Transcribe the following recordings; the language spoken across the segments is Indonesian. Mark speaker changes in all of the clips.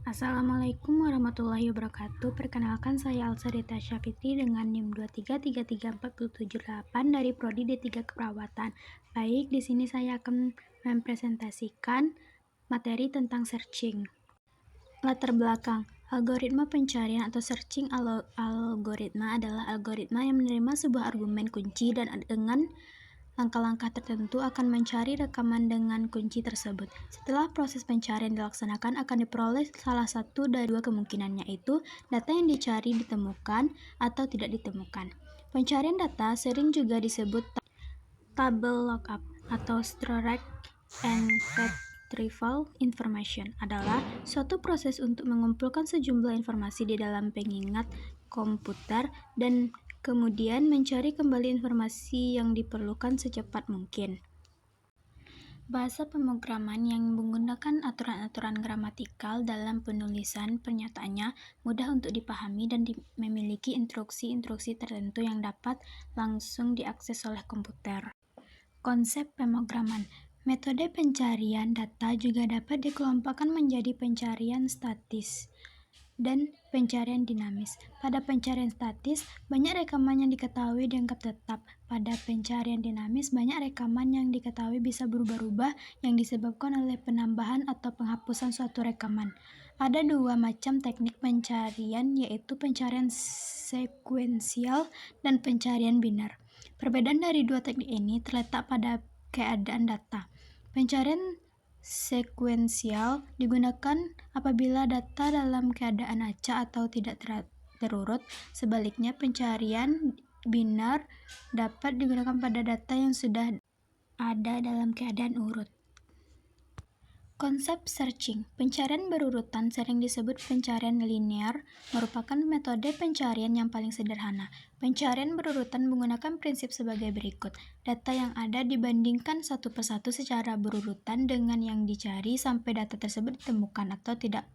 Speaker 1: Assalamualaikum warahmatullahi wabarakatuh. Perkenalkan, saya Alsarita Syafitri dengan NIM 2333478 dari Prodi D3 Keperawatan. Baik, di sini saya akan mempresentasikan materi tentang searching. Latar belakang. Algoritma pencarian atau searching algoritma adalah algoritma yang menerima sebuah argumen kunci dan dengan langkah-langkah tertentu akan mencari rekaman dengan kunci tersebut. Setelah proses pencarian dilaksanakan, akan diperoleh salah satu dari dua kemungkinan, yaitu data yang dicari ditemukan atau tidak ditemukan. Pencarian data sering juga disebut tabel lookup atau stored and retrieval information, adalah suatu proses untuk mengumpulkan sejumlah informasi di dalam pengingat komputer dan kemudian mencari kembali informasi yang diperlukan secepat mungkin. Bahasa pemrograman yang menggunakan aturan-aturan gramatikal dalam penulisan pernyataannya mudah untuk dipahami dan memiliki instruksi-instruksi tertentu yang dapat langsung diakses oleh komputer. Konsep pemrograman. Metode pencarian data juga dapat dikelompokkan menjadi pencarian statis dan pencarian dinamis. Pada pencarian statis, banyak rekaman yang diketahui dianggap tetap. Pada pencarian dinamis, banyak rekaman yang diketahui bisa berubah-ubah yang disebabkan oleh penambahan atau penghapusan suatu rekaman. Ada dua macam teknik pencarian, yaitu pencarian sekuensial dan pencarian biner. Perbedaan dari dua teknik ini terletak pada keadaan data. Pencarian sekuensial digunakan apabila data dalam keadaan acak atau tidak terurut. Sebaliknya, pencarian biner dapat digunakan pada data yang sudah ada dalam keadaan urut. Konsep searching. Pencarian berurutan sering disebut pencarian linear, merupakan metode pencarian yang paling sederhana. Pencarian berurutan menggunakan prinsip sebagai berikut. Data yang ada dibandingkan satu persatu secara berurutan dengan yang dicari sampai data tersebut ditemukan atau tidak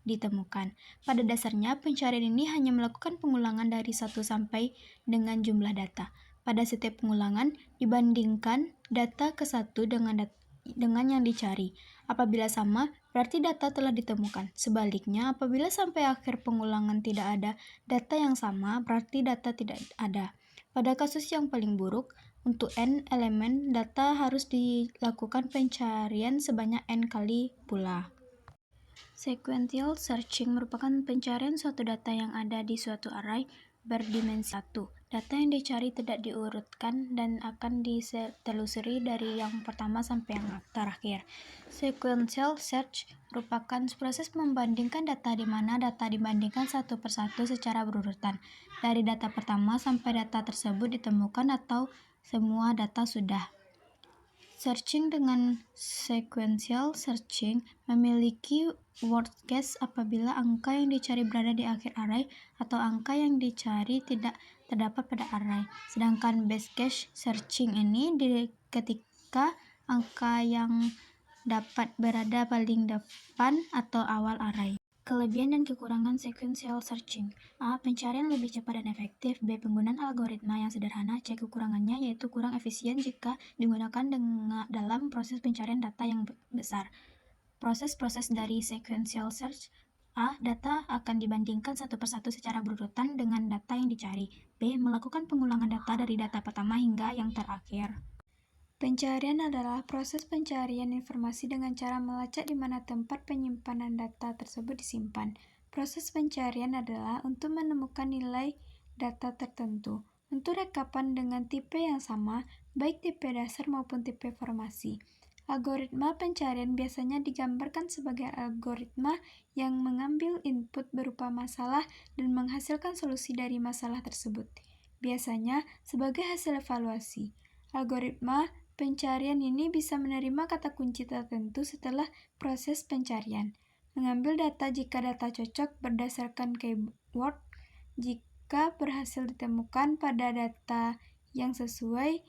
Speaker 1: ditemukan. Pada dasarnya, pencarian ini hanya melakukan pengulangan dari 1 sampai dengan jumlah data. Pada setiap pengulangan, dibandingkan data ke satu dengan yang dicari. Apabila sama, berarti data telah ditemukan. Sebaliknya, apabila sampai akhir pengulangan tidak ada data yang sama, berarti data tidak ada. Pada kasus yang paling buruk, untuk n elemen data harus dilakukan pencarian sebanyak n kali pula. Sequential searching merupakan pencarian suatu data yang ada di suatu array berdimensi 1. Data yang dicari tidak diurutkan dan akan ditelusuri dari yang pertama sampai yang terakhir. Sequential search merupakan proses membandingkan data di mana data dibandingkan satu persatu secara berurutan, dari data pertama sampai data tersebut ditemukan atau semua data sudah. Searching dengan sequential searching memiliki worst case apabila angka yang dicari berada di akhir array atau angka yang dicari tidak terdapat pada array. Sedangkan best case searching ini ketika angka yang dapat berada paling depan atau awal array. Kelebihan dan kekurangan sequential searching. A. Pencarian lebih cepat dan efektif. B. Penggunaan algoritma yang sederhana. C. Kekurangannya yaitu kurang efisien jika digunakan dalam proses pencarian data yang besar. Proses-proses dari sequential search. A. Data akan dibandingkan satu persatu secara berurutan dengan data yang dicari. B. Melakukan pengulangan data dari data pertama hingga yang terakhir. Pencarian adalah proses pencarian informasi dengan cara melacak di mana tempat penyimpanan data tersebut disimpan. Proses pencarian adalah untuk menemukan nilai data tertentu untuk rekapan dengan tipe yang sama, baik tipe dasar maupun tipe formasi. Algoritma pencarian biasanya digambarkan sebagai algoritma yang mengambil input berupa masalah dan menghasilkan solusi dari masalah tersebut, biasanya sebagai hasil evaluasi. Algoritma pencarian ini bisa menerima kata kunci tertentu setelah proses pencarian. Mengambil data jika data cocok berdasarkan keyword. Jika berhasil ditemukan pada data yang sesuai,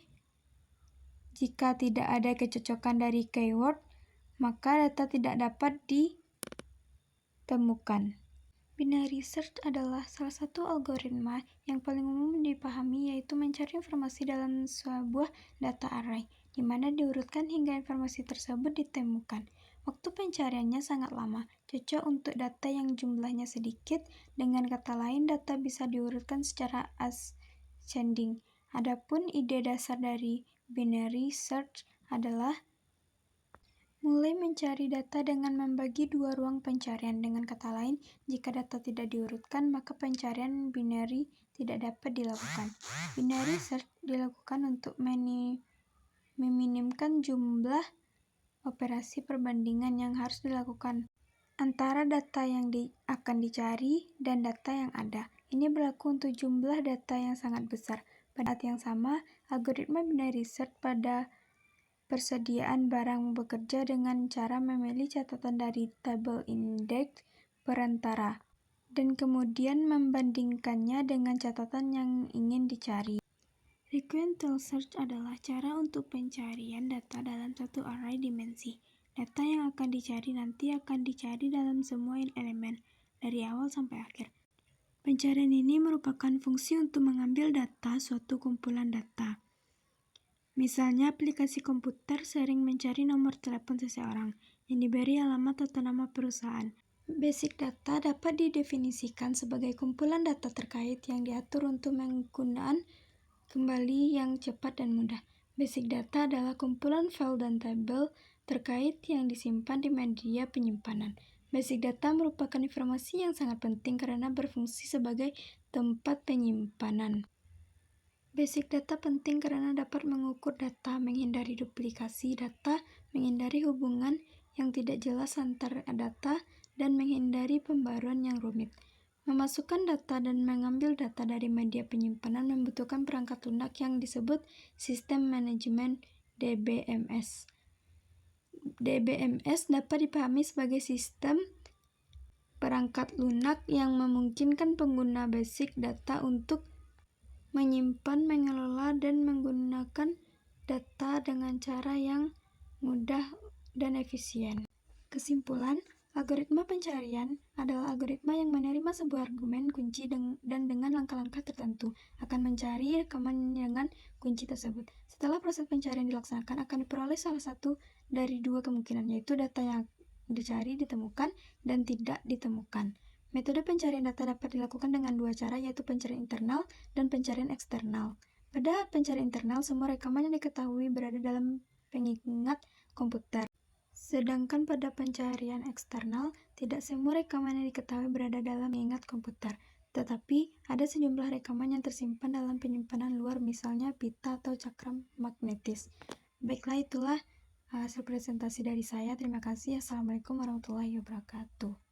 Speaker 1: jika tidak ada kecocokan dari keyword, maka data tidak dapat ditemukan. Binary search adalah salah satu algoritma yang paling umum dipahami, yaitu mencari informasi dalam sebuah data array, di mana diurutkan hingga informasi tersebut ditemukan. Waktu pencariannya sangat lama, cocok untuk data yang jumlahnya sedikit. Dengan kata lain, data bisa diurutkan secara ascending. Adapun ide dasar dari binary search adalah mulai mencari data dengan membagi dua ruang pencarian. Dengan kata lain, jika data tidak diurutkan, maka pencarian binary tidak dapat dilakukan. Binary search dilakukan untuk meminimkan jumlah operasi perbandingan yang harus dilakukan antara data yang akan dicari dan data yang ada. Ini berlaku untuk jumlah data yang sangat besar. Pada saat yang sama, algoritma binary search pada persediaan barang bekerja dengan cara memilih catatan dari tabel indeks perantara dan kemudian membandingkannya dengan catatan yang ingin dicari. Sequential search adalah cara untuk pencarian data dalam satu array dimensi. Data yang akan dicari nanti akan dicari dalam semua elemen, dari awal sampai akhir. Pencarian ini merupakan fungsi untuk mengambil data suatu kumpulan data. Misalnya, aplikasi komputer sering mencari nomor telepon seseorang yang diberi alamat atau nama perusahaan. Basic data dapat didefinisikan sebagai kumpulan data terkait yang diatur untuk penggunaan kembali yang cepat dan mudah. Basic data adalah kumpulan file dan tabel terkait yang disimpan di media penyimpanan. Basic data merupakan informasi yang sangat penting karena berfungsi sebagai tempat penyimpanan. Basic data penting karena dapat mengukur data, menghindari duplikasi data, menghindari hubungan yang tidak jelas antar data, dan menghindari pembaruan yang rumit. Memasukkan data dan mengambil data dari media penyimpanan membutuhkan perangkat lunak yang disebut System Management DBMS. DBMS dapat dipahami sebagai sistem perangkat lunak yang memungkinkan pengguna basic data untuk menyimpan, mengelola, dan menggunakan data dengan cara yang mudah dan efisien. Kesimpulan, algoritma pencarian adalah algoritma yang menerima sebuah argumen kunci dan dengan langkah-langkah tertentu akan mencari rekaman dengan kunci tersebut. Setelah proses pencarian dilaksanakan, akan diperoleh salah satu dari dua kemungkinan, yaitu data yang dicari ditemukan dan tidak ditemukan. Metode pencarian data dapat dilakukan dengan dua cara, yaitu pencarian internal dan pencarian eksternal. Pada pencarian internal, semua rekaman yang diketahui berada dalam pengingat komputer. Sedangkan pada pencarian eksternal, tidak semua rekaman yang diketahui berada dalam pengingat komputer, tetapi ada sejumlah rekaman yang tersimpan dalam penyimpanan luar, misalnya pita atau cakram magnetis. Baiklah, itulah hasil presentasi dari saya. Terima kasih. Assalamualaikum warahmatullahi wabarakatuh.